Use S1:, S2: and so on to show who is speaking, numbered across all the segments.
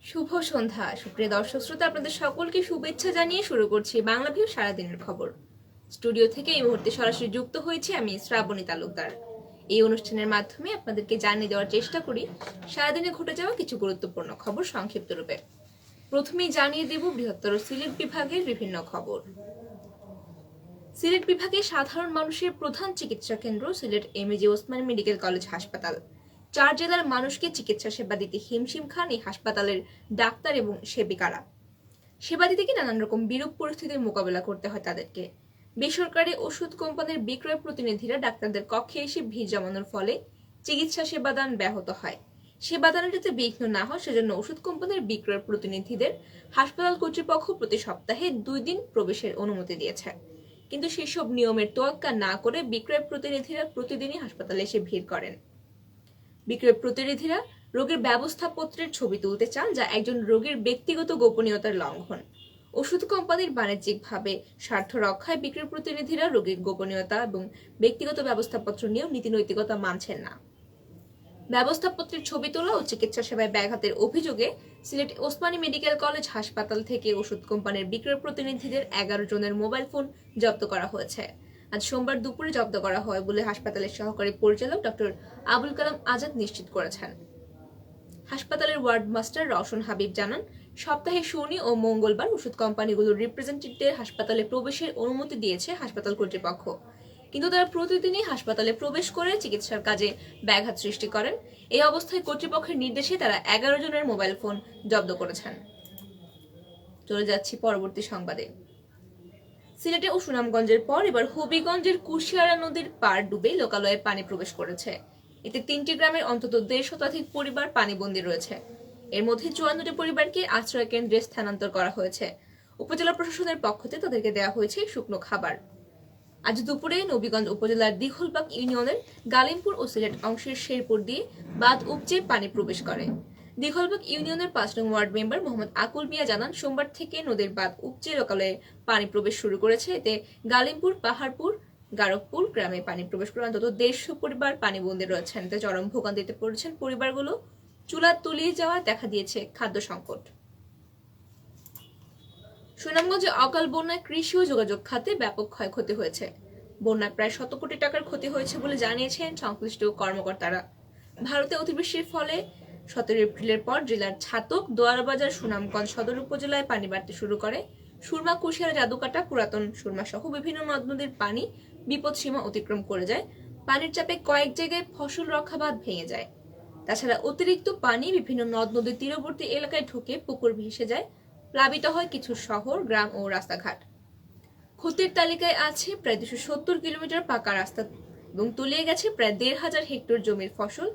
S1: শুভ সন্ধ্যা সুপ্রিয় দর্শক শ্রোতা, আপনাদের সকলকে শুভেচ্ছা জানিয়ে শুরু করছি বাংলাভিউ সারাদিনের খবর। স্টুডিও থেকে এই মুহূর্তে সরাসরি যুক্ত হয়েছে আমি শ্রাবণী তালুকদার। এই অনুষ্ঠানের মাধ্যমে আপনাদেরকে জানিয়ে দেওয়ার চেষ্টা করি সারাদিনে ঘটে যাওয়া কিছু গুরুত্বপূর্ণ খবর সংক্ষিপ্ত রূপে। প্রথমেই জানিয়ে দেব বৃহত্তর সিলেট বিভাগের বিভিন্ন খবর। সিলেট বিভাগে সাধারণ মানুষের প্রধান চিকিৎসা কেন্দ্র Sylhet MAG Osmani medical college হাসপাতাল। 4 জেলার মানুষকে চিকিৎসা সেবা দিতে হিমশিম খান এই হাসপাতালের ডাক্তার এবং সেবিকারা। সেবা দিতে গিয়ে নানান রকম বিরূপ পরিস্থিতির মোকাবেলা করতে হয় তাদেরকে। বেসরকারি ওষুধ কোম্পানির বিক্রয় প্রতিনিধিরা ডাক্তারদের কক্ষে এসে ভিড় জমানোর ফলে চিকিৎসা সেবাদান ব্যাহত হয়। সেবাদানে যাতে বিঘ্ন না হয় সেজন্য ওষুধ কোম্পানির বিক্রয় প্রতিনিধিদের হাসপাতাল কর্তৃপক্ষ প্রতি সপ্তাহে 2 দিন প্রবেশের অনুমতি দিয়েছে। কিন্তু সেসব নিয়মের তোয়াক্কা না করে বিক্রয় প্রতিনিধিরা প্রতিদিনই হাসপাতালে এসে ভিড় করেন। বিক্রয় প্রতিনিধিরা রোগীর ব্যবস্থাপত্রের ছবি তুলতে চান, যা একজন রোগীর ব্যক্তিগত গোপনীয়তার লঙ্ঘন। ওষুধ কোম্পানির বাণিজ্যিকভাবে স্বার্থ রক্ষায় বিক্রয় প্রতিনিধিরা রোগীর গোপনীয়তা এবং ব্যক্তিগত ব্যবস্থাপত্র নিয়েও নীতি নৈতিকতা মানছেন না। ব্যবস্থাপত্রের ছবি তোলা ও চিকিৎসা সেবায় ব্যাঘাতের অভিযোগে সিলেট ওসমানী মেডিকেল কলেজ হাসপাতাল থেকে ওষুধ কোম্পানির বিক্রয় প্রতিনিধিদের 11 জনের মোবাইল ফোন জব্দ করা হয়েছে। আজ সোমবার দুপুরে জব্দ করা হয় বলে হাসপাতালের সহকারী পরিচালক ডক্টর আবুল কালাম আজাদ নিশ্চিত করেছেন। হাসপাতালের ওয়ার্ড মাস্টার রওশন হাবিব জানান, সপ্তাহে শনি ও মঙ্গলবার ওষুধ কোম্পানিগুলোর রিপ্রেজেন্টেটিভদের হাসপাতালে প্রবেশের অনুমতি দিয়েছে হাসপাতাল কর্তৃপক্ষ, কিন্তু তারা প্রতিদিনই হাসপাতালে প্রবেশ করে চিকিৎসার কাজে ব্যাঘাত সৃষ্টি করেন। এই অবস্থায় কর্তৃপক্ষের নির্দেশে তারা 11 জনের মোবাইল ফোন জব্দ করেছেন। চলে যাচ্ছি পরবর্তী সংবাদে। সিলেটে ও সুনামগঞ্জের পর এবার হবিগঞ্জের কুশিয়ারা নদীর পাড় ডুবে লোকালয়ে পানি প্রবেশ করেছে। এতে 3টি গ্রামের অন্তত 150 শতাধিক পরিবার পানিবন্দী রয়েছে। এর মধ্যে 54টি পরিবারকে আশ্রয় কেন্দ্রে স্থানান্তর করা হয়েছে। উপজেলা প্রশাসনের পক্ষ থেকে তাদেরকে দেওয়া হয়েছে শুকনো খাবার। আজ দুপুরে নবীগঞ্জ উপজেলার দিঘলবাগ ইউনিয়নের গালিমপুর ও সিলেট অংশের শেরপুর দিয়ে বাঁধ উপচে পানি প্রবেশ করে। দিঘলবাগ ইউনিয়নের 5 নং ওয়ার্ড মেম্বার মোহাম্মদ আকুল মিয়া জানান, সোমবার থেকে নদীর বাঁধ উপচে লোকালয়ে পানি প্রবেশ শুরু করেছে। এতে গালিমপুর, পাহাড়পুর, গারকপুর গ্রামে পানি প্রবেশ করে অন্তত 150 পরিবার পানিবন্দী রয়েছেন। এতে চরম ভোগান্তিতে পড়েছেন পরিবারগুলো। চুলা তলিয়ে যাওয়া দেখা দিয়েছে খাদ্য সংকট। সুনামগঞ্জে অকাল বন্যায় কৃষি ও যোগাযোগ খাতে ব্যাপক ক্ষয়ক্ষতি হয়েছে। বন্যায় প্রায় 100 কোটি টাকার ক্ষতি হয়েছে বলে জানিয়েছেন সংশ্লিষ্ট কর্মকর্তারা। ভারতে অতিবৃষ্টির ফলে 17 এপ্রিলের পর জেলার ছাতক, দোয়ারাবাজার, সুনামগঞ্জ সদর উপজেলায় পানি বাড়তে শুরু করে। সুরমা, কুশিয়ারা, জাদুকাটা, পুরাতন সুরমা সহ বিভিন্ন নদ নদীর পানি বিপদসীমা অতিক্রম করে যায়। পানির চাপে কয়েক জায়গায় ফসল রক্ষা বাঁধ ভেঙে যায়। তাছাড়া অতিরিক্ত পানি বিভিন্ন নদ নদীর তীরবর্তী এলাকায় ঢুকে পুকুর ভেসে যায়। প্লাবিত হয় কিছু শহর, গ্রাম ও রাস্তাঘাট। ক্ষতির তালিকায় আছে প্রায় 270 কিলোমিটার পাকা রাস্তা এবং তলিয়ে গেছে প্রায় 1,500 হেক্টর জমির ফসল,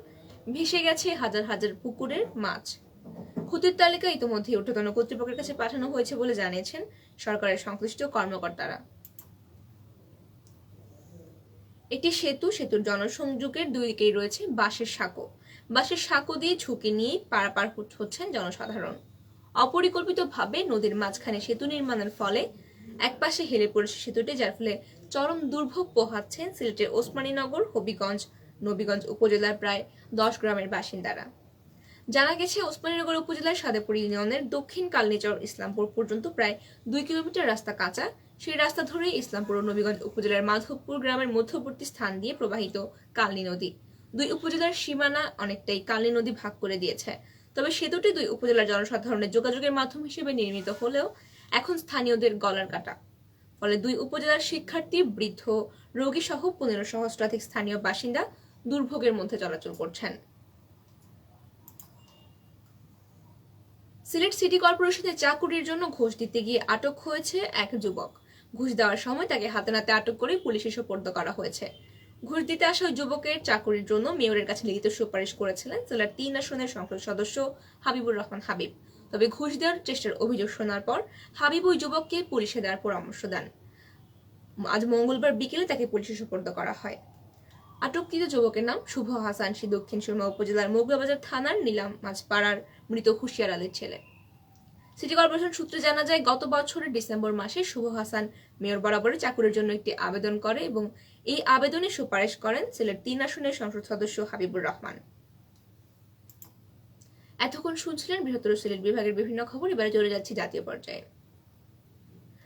S1: ভেসে গেছে হাজার হাজার পুকুরের মাছ। ক্ষতির তালিকা ইতিমধ্যে ঊর্ধ্বতন কর্তৃপক্ষের কাছে পাঠানো হয়েছে বলে জানিয়েছেন সরকারের সংশ্লিষ্ট কর্মকর্তারা। একটি সেতুর জনসংযোগের 2 দিকেই রয়েছে বাঁশের সাঁকো। বাঁশের সাঁকো দিয়ে ঝুঁকি নিয়ে পারাপার হচ্ছেন জনসাধারণ। অপরিকল্পিতভাবে নদীর মাঝখানে সেতু নির্মাণের ফলে একপাশে হেলে পড়েছে সেতুটি, যার ফলে চরম দুর্ভোগ পোহাচ্ছেন সিলেটের ওসমানীনগর, হবিগঞ্জ, নবীগঞ্জ উপজেলার প্রায় 10 গ্রামের বাসিন্দারা। জানা গেছে, ওসমানীনগর উপজেলার সাদেপুর ইউনিয়নের দক্ষিণ কালনীচর ইসলামপুর পর্যন্ত প্রায় 2 কিলোমিটার রাস্তা কাঁচা। সেই রাস্তা ধরে ইসলামপুর ও নবীগঞ্জ উপজেলার মাধবপুর গ্রামের মধ্যবর্তী স্থান দিয়ে প্রবাহিত কালনী নদী 2 উপজেলার সীমানা অনেকটাই কালনী নদী ভাগ করে দিয়েছে। তবে সেতুটি 2 উপজেলার জনসাধারণের যোগাযোগের মাধ্যম হিসেবে নির্মিত হলেও এখন স্থানীয়দের গলার কাটা। ফলে 2 উপজেলার শিক্ষার্থী, বৃদ্ধ, রোগী সহ 15 সহস্রাধিক স্থানীয় বাসিন্দা দুর্ভোগের মধ্যে চলাচল করছেন। সিলেট সিটি কর্পোরেশনে চাকুরির জন্য ঘুষ দিতে গিয়ে আটক হয়েছে এক যুবক। ঘুষ দেওয়ার সময় তাকে হাতে নাতে আটক করে পুলিশে সোপর্দ করা হয়েছে। ঘুষ দিতে আসা ওই যুবকের চাকুরির জন্য মেয়রের কাছে লিখিত সুপারিশ করেছিলেন সিলেট 3 আসনের সংসদ সদস্য হাবিবুর রহমান হাবিব। তবে ঘুষ দেওয়ার চেষ্টার অভিযোগ শোনার পর হাবিব ওই যুবককে পুলিশে দেওয়ার পরামর্শ দেন। আজ মঙ্গলবার বিকেলে তাকে পুলিশে সোপর্দ করা হয়। আটককৃত যুবকের নাম শুভ হাসান, সে দক্ষিণ সুরমা উপজেলার মোগরাবাজার থানার নীলাম মাঝপাড়ার মৃত হুশিয়ার আলীর ছেলে। সিটি কর্পোরেশন সূত্রে জানা যায়, গত বছরের ডিসেম্বর মাসে শুভ হাসান মেয়র বরাবরে চাকুরির জন্য একটি আবেদন করে এবং এই আবেদনে সুপারিশ করেন সিলেট 3 আসনের সংসদ সদস্য হাবিবুর রহমান। এতক্ষণ শুনছিলেন বৃহত্তর সিলেট বিভাগের বিভিন্ন খবর। এবারে চলে যাচ্ছে জাতীয় পর্যায়ে।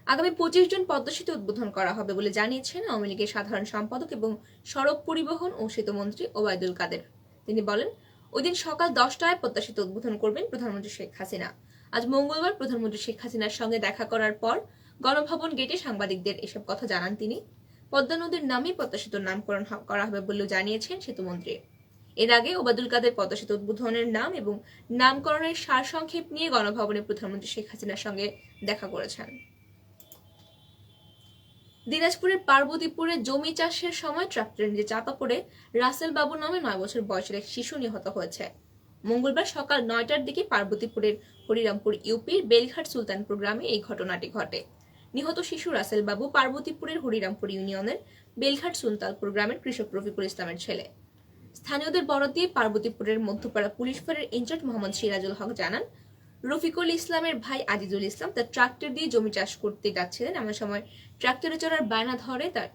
S1: আগামী 25 জুন পদ্মা সেতু উদ্বোধন করা হবে বলে জানিয়েছেন আওয়ামী লীগের সাধারণ সম্পাদক এবং সড়ক পরিবহন ও সেতুমন্ত্রী ওবায়দুল কাদের। তিনি বলেন, ওই দিন সকাল 10টায় পদ্মা সেতু উদ্বোধন করবেন প্রধানমন্ত্রী শেখ হাসিনা। আজ মঙ্গলবার প্রধানমন্ত্রী শেখ হাসিনার সঙ্গে দেখা করার পর গণভবন গেটে সাংবাদিকদের এসব কথা জানান তিনি। পদ্মা নদীর নামে পদ্মা সেতুর নামকরণ করা হবে বলেও জানিয়েছেন সেতুমন্ত্রী। এর আগে ওবায়দুল কাদের পদ্মা সেতু উদ্বোধনের নাম এবং নামকরণের সারসংক্ষেপ নিয়ে গণভবনে প্রধানমন্ত্রী শেখ হাসিনার সঙ্গে দেখা করেছেন। দিনাজপুরের পার্বতীপুরে জমি চাষের সময় ট্রাক্টরের নিচে চাপা পড়ে রাসেল বাবু নামে 9 বছর বয়সের এক শিশু নিহত হয়েছে। মঙ্গলবার সকাল 9টার দিকে পার্বতীপুরের হরিরামপুর ইউপির বেলঘাট সুলতানপুর গ্রামে এই ঘটনাটি ঘটে। নিহত শিশু রাসেল বাবু পার্বতীপুরের হরিরামপুর ইউনিয়নের বেলঘাট সুলতানপুর গ্রামের কৃষক রফিকুল ইসলামের ছেলে। স্থানীয়দের বরাত দিয়ে পার্বতীপুরের মধ্যপাড়া পুলিশ ফাঁড়ির ইনচার্জ মোহাম্মদ সিরাজুল হক জানান, রফিকুল ইসলামের ভাই আজিজুল ইসলাম তার ট্রাক্টর দিয়ে জমি চাষ করতে যাচ্ছিলেন। এমন সময় ট্রাক্টরে চড়ার বায়না ধরে তার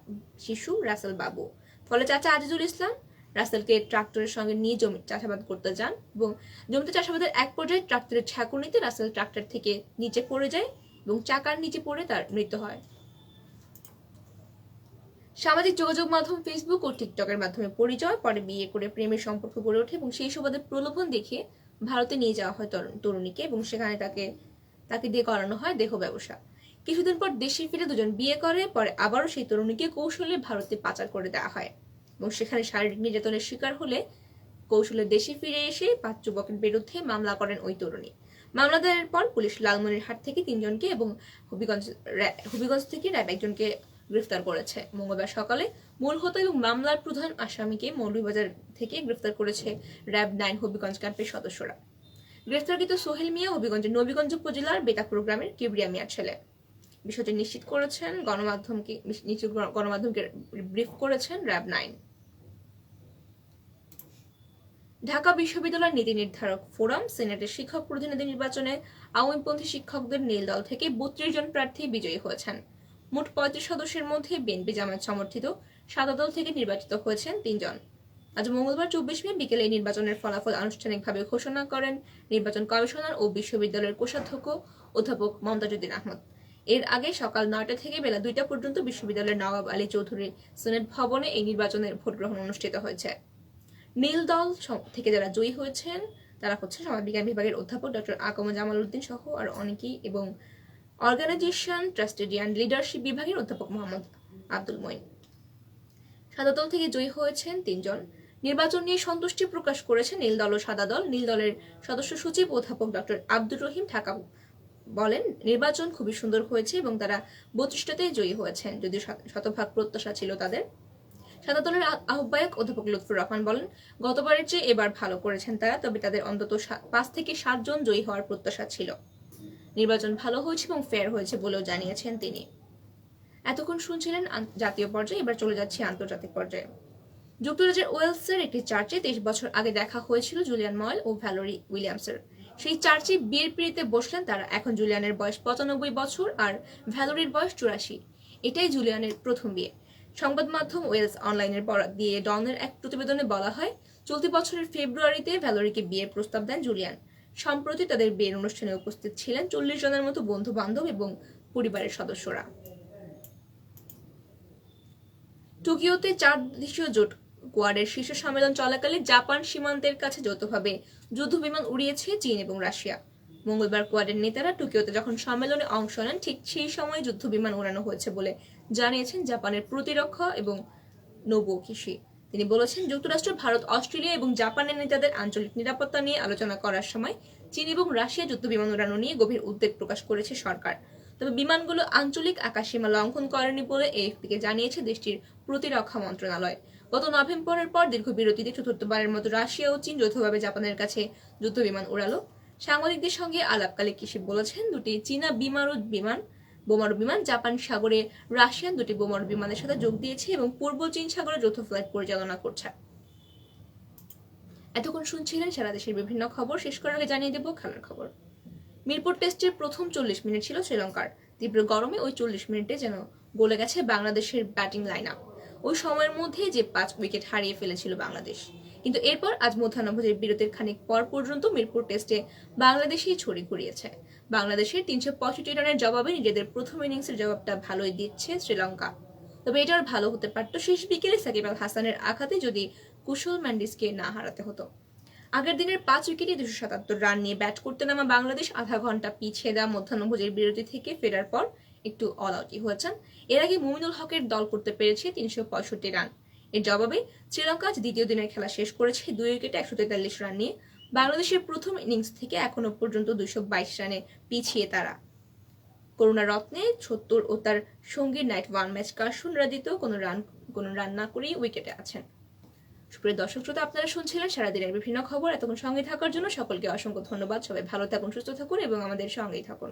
S1: শিশু রাসেল বাবু। ফলে চাচা আজিজুল ইসলাম রাসেলকে ট্রাক্টরের সঙ্গে নিয়ে জমি চাষাবাদ করতে যান এবং জমিতে চাষাবাদের এক পর্যায়ে ট্রাক্টরের ঝাঁকুনিতে রাসেল ট্রাক্টর থেকে নিচে পড়ে যায় এবং চাকার নিচে পড়ে তার মৃত্যু হয়। সামাজিক যোগাযোগ মাধ্যম ফেসবুক ও টিকটকের মাধ্যমে পরিচয়, পরে বিয়ে করে প্রেমের সম্পর্ক গড়ে ওঠে এবং সেই সুবাদে প্রলোভন দেখিয়ে ভারতে নিয়ে যাওয়া হয় তরুণীকে এবং সেখানে তাকে দিয়ে করানো হয় দেহ ব্যবসা। কিছুদিন পর দেশে ফিরে দুজন বিয়ে করে, পরে আবারও সেই তরুণীকে কৌশলে ভারতে পাচার করে দেওয়া হয় এবং সেখানে শারীরিক নির্যাতনের শিকার হলে কৌশলে দেশে ফিরে এসে 5 যুবকের বিরুদ্ধে মামলা করেন ওই তরুণী। মামলা দায়েরের পর পুলিশ লালমনিরহাট থেকে 3 জনকে এবং হবিগঞ্জ থেকে র্যাব 1 জনকে গ্রেফতার করেছে। মঙ্গলবার সকালে মূল হোতা এবং মামলার প্রধান আসামিকে মৌলভীবাজার থেকে গ্রেফতার করেছে র্যাব 9 হবিগঞ্জ ক্যাম্পের সদস্যরা। গ্রেফতারকৃত সোহেল মিয়া হবিগঞ্জের নবীগঞ্জ উপজেলার বেতাপুর গ্রামের কিবরিয়া মিয়ার ছেলে। বিষয়টি নিশ্চিত করেছেন গণমাধ্যমকে ব্রিফ করেছেন র্যাব 9। ঢাকা বিশ্ববিদ্যালয়ের নীতি নির্ধারক ফোরাম সিনেটের শিক্ষক প্রতিনিধি নির্বাচনে আওয়ামীপন্থী শিক্ষকদের নীল দল থেকে 32 জন প্রার্থী বিজয়ী হয়েছেন। মোট 35 সদস্যের মধ্যে বিএনপি জামায়াত সমর্থিত সাদা দল থেকে নির্বাচিত হয়েছেন 3 জন। আজ মঙ্গলবার 24 মে বিকেলে এই নির্বাচনের ফলাফল আনুষ্ঠানিকভাবে ঘোষণা করেন নির্বাচন কমিশনার ও বিশ্ববিদ্যালয়ের কোষাধ্যক্ষ অধ্যাপক মমতাজউদ্দিন আহমদ। এর আগে সকাল 9টা থেকে বেলা 2টা পর্যন্ত বিশ্ববিদ্যালয়ের নওয়াব আলী চৌধুরী সিনেট ভবনে এই নির্বাচনের ভোট গ্রহণ অনুষ্ঠিত হয়েছে। নীল দল থেকে যারা জয়ী হয়েছেন তারা হচ্ছে সমাজবিজ্ঞান বিভাগের অধ্যাপক ডক্টর আকম জামাল উদ্দিন সহ আর অনেকেই এবং অর্গানাইজেশন ট্রাস্টেডি অ্যান্ড লিডারশিপ বিভাগের অধ্যাপক মোহাম্মদ আব্দুল মঈন। সাদা দল থেকে জয়ী হয়েছেন 3 জন। নির্বাচন নিয়ে সন্তুষ্টি প্রকাশ করেছে নীল দল ও সাদা দল। নীল দলের সদস্য সচিব অধ্যাপক ডক্টর আব্দুর রহিম ঢাকা বলেন, নির্বাচন খুবই সুন্দর হয়েছে এবং তারা 32টাতে জয়ী হয়েছেন, যদিও শতভাগ প্রত্যাশা ছিল তাদের। সাদা দলের আহ্বায়ক অধ্যাপক লুৎফুর রহমান বলেন, গতবারের চেয়ে এবার ভালো করেছেন তারা, তবে তাদের অন্তত 5 থেকে 7 জন জয়ী হওয়ার প্রত্যাশা ছিল। নির্বাচন ভালো হয়েছে এবং ফেয়ার হয়েছে বলেও জানিয়েছেন তিনি। এতক্ষণ শুনছিলেন জাতীয় পর্যায়ে। এবার চলে যাচ্ছে আন্তর্জাতিক পর্যায়ে। যুক্তরাজ্যের ওয়েলসের একটি চার্চে 23 বছর আগে দেখা হয়েছিল জুলিয়ান ময়েল ও ভ্যালোরি উইলিয়ামসের। সেই চার্চে বিয়ের পিঁড়িতে বসলেন তারা। এখন জুলিয়ানের বয়স 95 বছর আর ভ্যালোরির বয়স 84। এটাই জুলিয়ানের প্রথম বিয়ে। সংবাদ মাধ্যম ওয়েলস অনলাইনের বরাত দিয়ে ডনের এক প্রতিবেদনে বলা হয়, চলতি বছরের ফেব্রুয়ারিতে ভ্যালোরিকে বিয়ের প্রস্তাব দেন জুলিয়ান। সম্প্রতি তাদের বিয়ের অনুষ্ঠানে উপস্থিত ছিলেন 40 জনের মতো বন্ধু বান্ধব এবং পরিবারের সদস্যরা। টোকিওতে 4 দেশীয় জোট কোয়াডের শীর্ষ সম্মেলন চলাকালে জাপান সীমান্তের কাছে যৌথভাবে যুদ্ধবিমান উড়িয়েছে চীন এবং রাশিয়া। মঙ্গলবার কোয়াডের নেতারা টোকিওতে যখন সম্মেলনে অংশ নেন ঠিক সেই সময় যুদ্ধবিমান উড়ানো হয়েছে বলে জানিয়েছেন জাপানের প্রতিরক্ষা এবং নোবুও কিশি। তিনি বলেছেন, যুক্তরাষ্ট্র, ভারত, অস্ট্রেলিয়া এবং জাপানের নেতাদের আঞ্চলিক নিরাপত্তা নিয়ে আলোচনা করার সময় চীন এবং রাশিয়া যুদ্ধবিমান উড়ানো নিয়ে গভীর উদ্বেগ প্রকাশ করেছে সরকার। তবে বিমানগুলো আঞ্চলিক আকাশসীমা লঙ্ঘন করেনি বলে এএফপিকে জানিয়েছে দেশটির প্রতিরক্ষা মন্ত্রণালয়। গত নভেম্বরের পর দীর্ঘ বিরতিতে চতুর্থবারের মতো রাশিয়া ও চীন যৌথভাবে জাপানের কাছে যুদ্ধবিমান উড়ালো। সাংবাদিকদের সঙ্গে আলাপকালে কিশি বলেছেন, 2টি চীনা বোমারু বিমান জাপান সাগরে রাশিয়ান 2টি বোমারু বিমানের সাথে যোগ দিয়েছে এবং পূর্ব চীন সাগরে যৌথ ফ্লাইট পরিচালনা করছে। এতক্ষণ শুনছিলেন সারা দেশের বিভিন্ন খবর। শেষ করার আগে জানিয়ে দেব খেলার খবর। মিরপুর টেস্টের প্রথম 40 মিনিট ছিল শ্রীলঙ্কার। তীব্র গরমে ওই 40 মিনিটে যেন গলে গেছে বাংলাদেশের ব্যাটিং লাইন আপ। ওই সময়ের মধ্যে যে 5 উইকেট হারিয়ে ফেলেছিল বাংলাদেশ। কিন্তু এরপর আজ মধ্যাহ্নভোজের বিরতির খানিক পর পর্যন্ত মিরপুর টেস্টে বাংলাদেশই ছড়ি ঘুরিয়েছে। বাংলাদেশের ৩৬৫ রানের জবাবে নিজেদের প্রথম ইনিংসের জবাবটা ভালোই দিচ্ছে শ্রীলঙ্কা। তবে এটা আর ভালো হতে পারত শেষ বিকেলে সাকিব আল হাসানের আঘাতে যদি কুশল ম্যান্ডিসকে না হারাতে হতো। আগের দিনের 5 উইকেটে 277 রান নিয়ে ব্যাট করতে নামা বাংলাদেশ আধা ঘন্টা পিছিয়ে দেওয়া মধ্যাহ্নভোজের বিরতি থেকে ফেরার পর একটু অল আউটই হয়েছেন। এর আগে মুমিনুল হকের দল করতে পেরেছে 365 রান। এর জবাবে শ্রীলঙ্কা আজ দ্বিতীয় দিনের খেলা শেষ করেছে 2 উইকেটে 143 রান নিয়ে। বাংলাদেশের প্রথম ইনিংস থেকে এখনো পর্যন্ত 222 রানে পিছিয়ে তারা। করুণা রত্নে ৭০ ও তার সঙ্গীর নাইট 1 ম্যাচ কার্শন রাদিত কোনো রান না করেই উইকেটে আছেন। সুপ্রিয় দর্শক শ্রোতা, আপনারা শুনছিলেন সারাদিনের বিভিন্ন খবর। এতক্ষণ সঙ্গে থাকার জন্য সকলকে অসংখ্য ধন্যবাদ। সবাই ভালো থাকুন, সুস্থ থাকুন এবং আমাদের সঙ্গেই থাকুন।